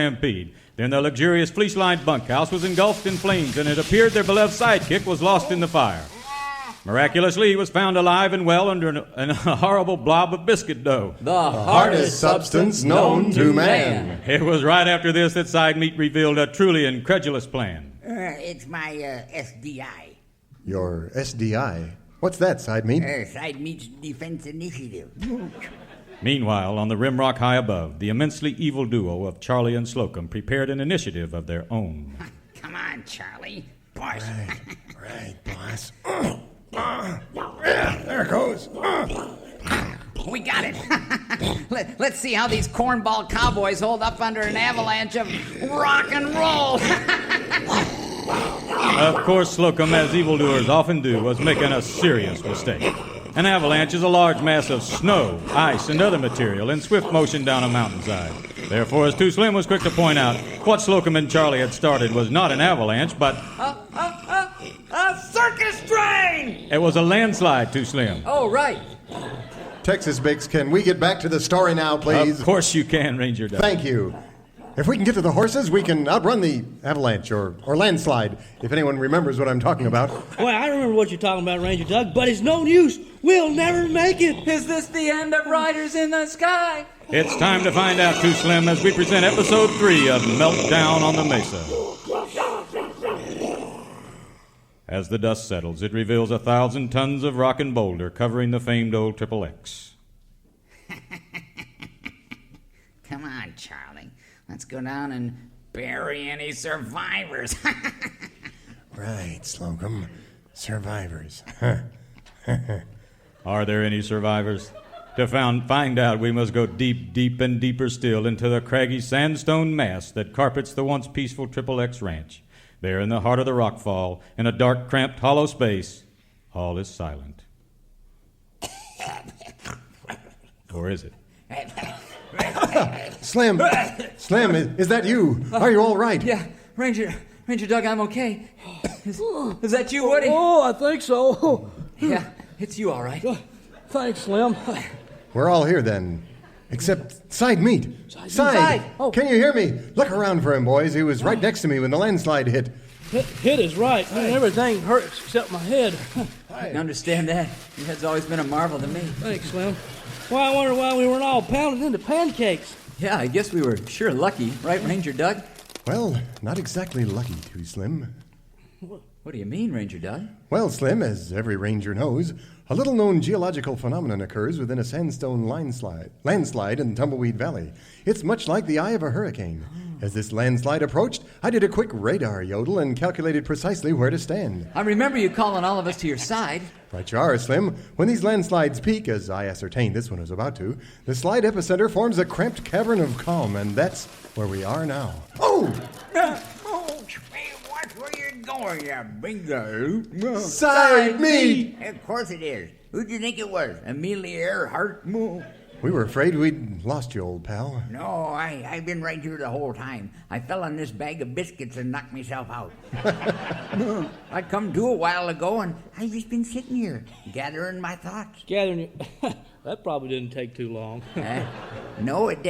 stampede. Then their luxurious fleece-lined bunkhouse was engulfed in flames, and it appeared their beloved sidekick was lost in the fire. Miraculously, he was found alive and well under a horrible blob of biscuit dough. The hardest substance known to man. It was right after this that Side Meat revealed a truly incredulous plan. It's my SDI. Your SDI? What's that, Side Meat? Side Meat's Defense Initiative. Meanwhile, on the rimrock high above, the immensely evil duo of Charlie and Slocum prepared an initiative of their own. Come on, Charlie. Boss. Right, boss. There it goes. We got it. Let's see how these cornball cowboys hold up under an avalanche of rock and roll. Of course, Slocum, as evildoers often do, was making a serious mistake. An avalanche is a large mass of snow, ice, and other material in swift motion down a mountainside. Therefore, as Too Slim was quick to point out, what Slocum and Charlie had started was not an avalanche, but A circus train! it was a landslide, Too Slim. Oh, right. Texas Bix, can we get back to the story now, please? Of course you can, Ranger Doug. Thank you. If we can get to the horses, we can outrun the avalanche or landslide, if anyone remembers what I'm talking about. Well, I remember what you're talking about, Ranger Doug, but it's no use. We'll never make it. Is this the end of Riders in the Sky? It's time to find out, Too Slim, as we present Episode 3 of Meltdown on the Mesa. As the dust settles, it reveals 1,000 tons of rock and boulder covering the famed old Triple X. Come on, Charlie. Let's go down and bury any survivors. Right, Slocum. Survivors. Are there any survivors? To find out, we must go deep, deep, and deeper still into the craggy sandstone mass that carpets the once peaceful Triple X Ranch. There in the heart of the rockfall, in a dark, cramped, hollow space, all is silent. Or is it? Slim! Slim, is that you? Are you all right? Yeah, Ranger Doug, I'm okay. Is that you, Woody? Oh, I think so. Yeah, it's you, all right. Thanks, Slim. We're all here then. Except Side Meat. Side! Oh. Can you hear me? Look around for him, boys. He was right next to me when the landslide hit. Hit is right. Everything hurts except my head. I can understand that. Your head's always been a marvel to me. Thanks, Slim. Well, I wonder why we weren't all pounded into pancakes. Yeah, I guess we were sure lucky, right, Ranger Doug? Well, not exactly lucky, Too Slim. What do you mean, Ranger Doug? Well, Slim, as every ranger knows, a little-known geological phenomenon occurs within a sandstone landslide in Tumbleweed Valley. It's much like the eye of a hurricane. As this landslide approached, I did a quick radar yodel and calculated precisely where to stand. I remember you calling all of us to your side. Right you are, Slim. When these landslides peak, as I ascertained this one was about to, the slide epicenter forms a cramped cavern of calm, and that's where we are now. Oh! Hey, watch where you're going, you big guy. Side Meat! Of course it is. Who'd you think it was? Amelia Earhart? We were afraid we'd lost you, old pal. No, I've been right here the whole time. I fell on this bag of biscuits and knocked myself out. I come to a while ago, and I've just been sitting here, gathering my thoughts. Gathering you. That probably didn't take too long. No, it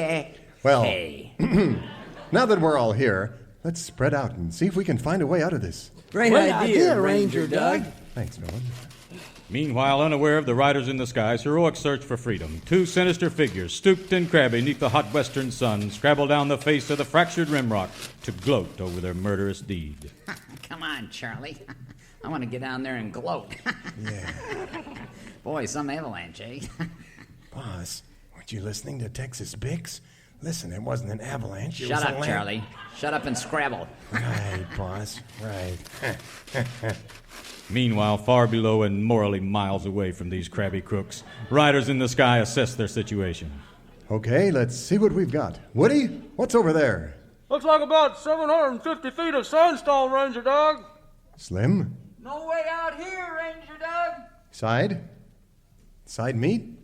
Well, Hey. Now that we're all here, let's spread out and see if we can find a way out of this. Great idea, Ranger Doug. Thanks, Nolan. Meanwhile, unaware of the Riders in the Sky's heroic search for freedom, two sinister figures, stooped and crabby neath the hot western sun, scrabble down the face of the fractured rimrock to gloat over their murderous deed. Come on, Charlie. I want to get down there and gloat. Yeah. Boy, some avalanche, eh? Boss, weren't you listening to Texas Bix? Listen, it wasn't an avalanche. Shut up, Charlie. Shut up and scrabble. Right, boss, right. Meanwhile, far below and morally miles away from these crabby crooks, Riders in the Sky assess their situation. Okay, let's see what we've got. Woody, what's over there? Looks like about 750 feet of sandstone, Ranger Doug. Slim? No way out here, Ranger Doug. Side? Side Meat?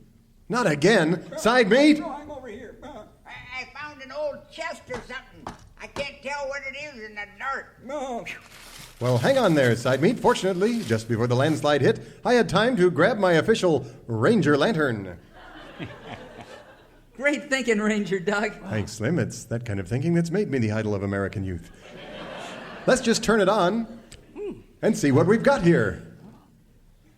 Not again! Side Meat? I'm over here. I found an old chest or something. I can't tell what it is in the dark. No. Well, hang on there, Side Meat. Fortunately, just before the landslide hit, I had time to grab my official Ranger lantern. Great thinking, Ranger Doug. Thanks, Slim. It's that kind of thinking that's made me the idol of American youth. Let's just turn it on and see what we've got here.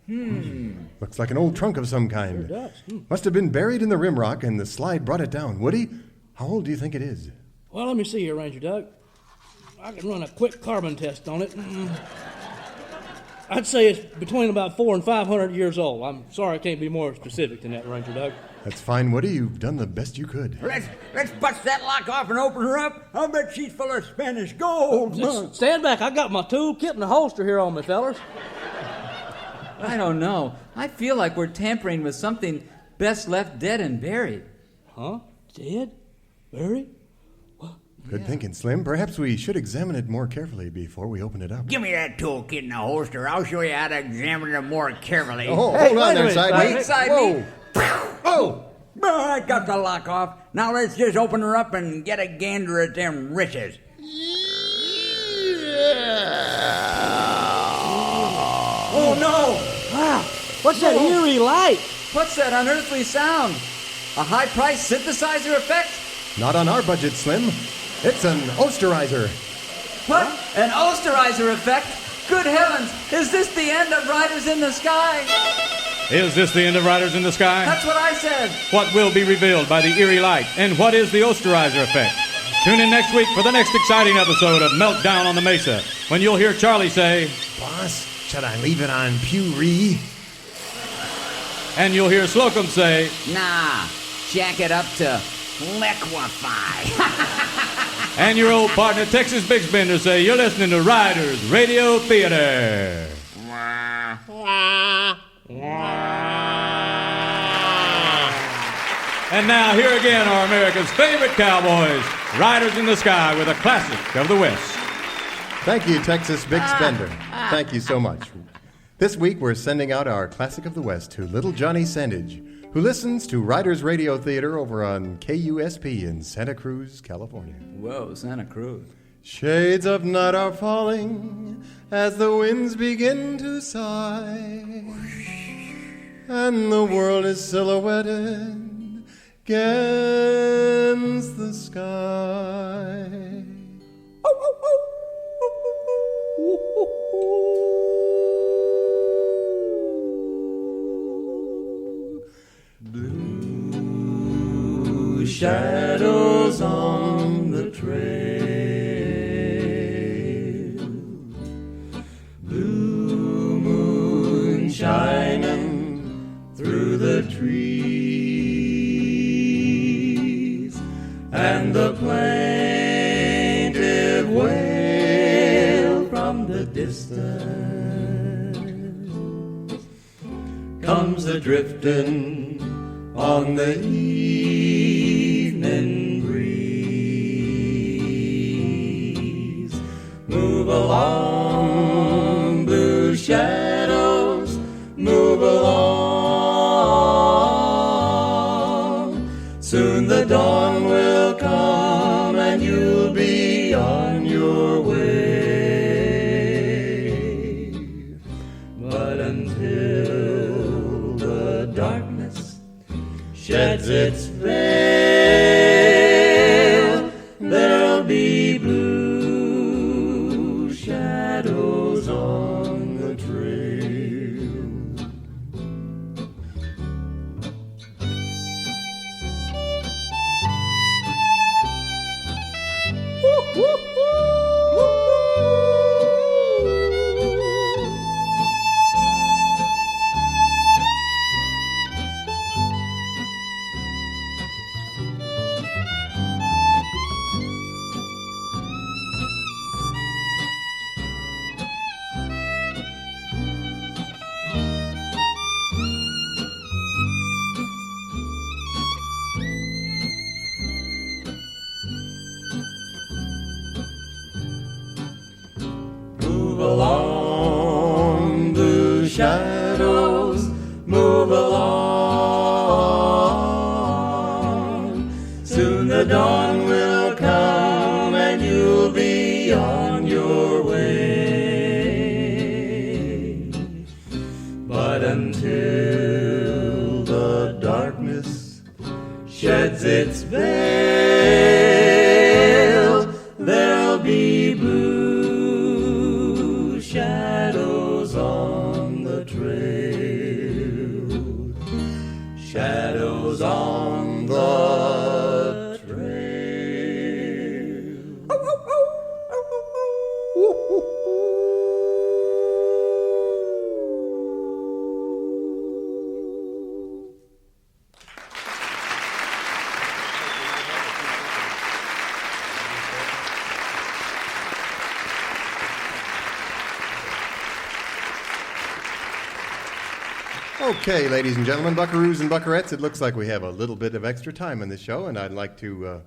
Looks like an old trunk of some kind. Sure does. Must have been buried in the rimrock and the slide brought it down. Woody, how old do you think it is? Well, let me see here, Ranger Doug. I can run a quick carbon test on it. I'd say it's between about 400 and 500 years old. I'm sorry I can't be more specific than that, Ranger Doug. That's fine, Woody. You've done the best you could. Let's bust that lock off and open her up. I'll bet she's full of Spanish gold. Just stand back. I got my toolkit and a holster here on me, fellers. I don't know. I feel like we're tampering with something best left dead and buried. Huh? Dead? Buried? Good thinking, Slim. Perhaps we should examine it more carefully before we open it up. Give me that toolkit and the holster. I'll show you how to examine it more carefully. Oh, Hey, hold on wait a there, minute, side Side mate. Wait, side Whoa. mate. Oh! Well, I got the lock off. Now let's just open her up and get a gander at them riches. Oh, no! Wow, what's that eerie light? What's that unearthly sound? A high-priced synthesizer effect? Not on our budget, Slim. It's an osterizer. What? An osterizer effect? Good heavens! Is this the end of Riders in the Sky? Is this the end of Riders in the Sky? That's what I said. What will be revealed by the eerie light? And what is the osterizer effect? Tune in next week for the next exciting episode of Meltdown on the Mesa, when you'll hear Charlie say, Boss, should I leave it on Pewree? and you'll hear Slocum say, Nah, jack it up to liquefy. and your old partner Texas Big Spender say, you're listening to Riders Radio Theater. And now, here again are America's favorite cowboys, Riders in the Sky, with a classic of the West. Thank you, Texas Big Spender. Thank you so much. This week, we're sending out our Classic of the West to little Johnny Sandage, who listens to Riders Radio Theater over on KUSP in Santa Cruz, California. Whoa, Santa Cruz. Shades of night are falling as the winds begin to sigh, and the world is silhouetted against the sky. Blue shadows on the trail, blue moon shining through the trees, and the plaintive wail from the distance comes a-drifting on the evening breeze. Move along, blue shadows, move along. Soon the dawn will come and you'll be on your way. But until the darkness sheds its veil, there'll be blue shadows on the trail. Move along, blue shadows, move along. Soon the dawn will come and you'll be on your way. But until the darkness sheds its veil, there'll be blue shadows on the trail. Shadows on the trail. Okay, ladies and gentlemen, buckaroos and buckarettes, it looks like we have a little bit of extra time on this show, and I'd like to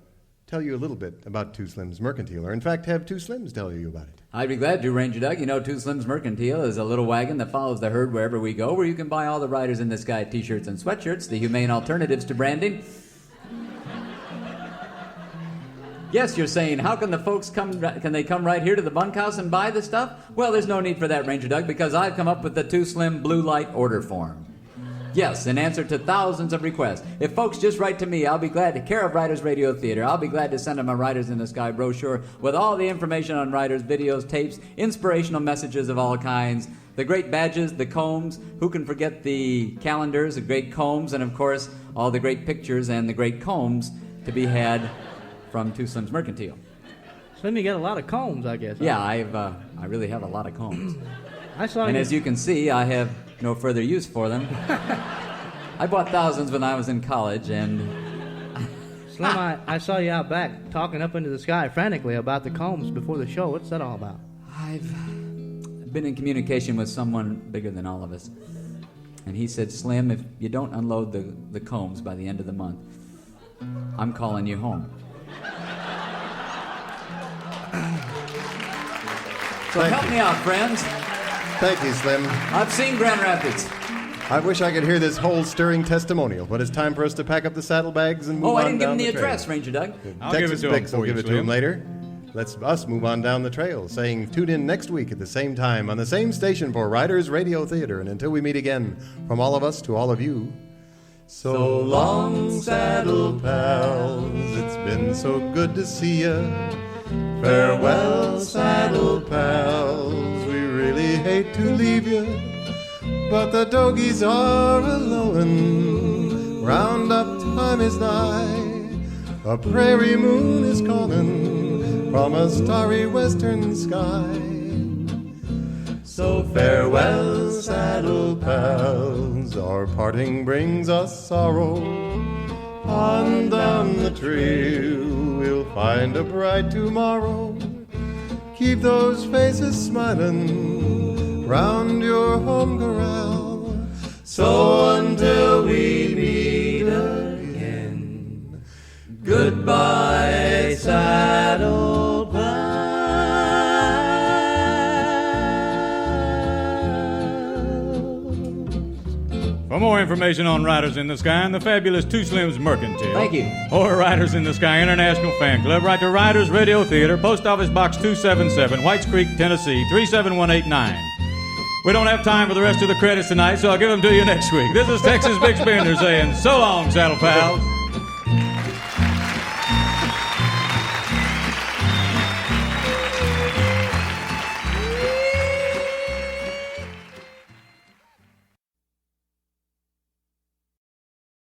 tell you a little bit about Two Slims Mercantile, or in fact, have Two Slims tell you about it. I'd be glad to, Ranger Doug. You know, Two Slims Mercantile is a little wagon that follows the herd wherever we go, where you can buy all the Riders in the Sky t-shirts and sweatshirts, the humane alternatives to branding. Yes, you're saying, how can the folks come right here to the bunkhouse and buy the stuff? Well, there's no need for that, Ranger Doug, because I've come up with the Two Slim Blue Light order form. Yes, in answer to thousands of requests. If folks just write to me, I'll be glad to care of Riders Radio Theater. I'll be glad to send them a Riders in the Sky brochure with all the information on Riders, videos, tapes, inspirational messages of all kinds, the great badges, the combs, who can forget the calendars, the great combs, and of course, all the great pictures and the great combs to be had from Two Slims Mercantile. Slim, you got a lot of combs, I guess. Yeah, I really have a lot of combs. I saw And you. as you can see, I have no further use for them. I bought thousands when I was in college, and Slim, I saw you out back talking up into the sky frantically about the combs before the show. What's that all about? I've been in communication with someone bigger than all of us. And he said, Slim, if you don't unload the combs by the end of the month, I'm calling you home. So help me out, friends. Thank you, Slim. I've seen Grand Rapids. I wish I could hear this whole stirring testimonial, but it's time for us to pack up the saddlebags and move Oh, on I didn't give him down the trail. address, Ranger Doug. I'll give it Texas to him Bix will for you, give it to Slim. him later. Let's us move on down the trail, saying tune in next week at the same time on the same station for Riders Radio Theater. And until we meet again, from all of us to all of you, so long, saddle pals. It's been so good to see ya. Farewell, saddle pals. We really hate to leave ya, but the dogies are a-lowin'. Roundup time is nigh. A prairie moon is calling from a starry western sky. So farewell, saddle pals. Our parting brings us sorrow. On down the trail, we'll find a bright tomorrow. Keep those faces smiling round your home corral. So until we meet again, goodbye, saddle pals. For more information on Riders in the Sky and the fabulous Two Slims Mercantile, Thank you. or Riders in the Sky International Fan Club, write to Riders Radio Theater, Post Office Box 277, Whites Creek, Tennessee 37189. We don't have time for the rest of the credits tonight, so I'll give them to you next week. This is Texas Big Spender saying, so long, saddle pals.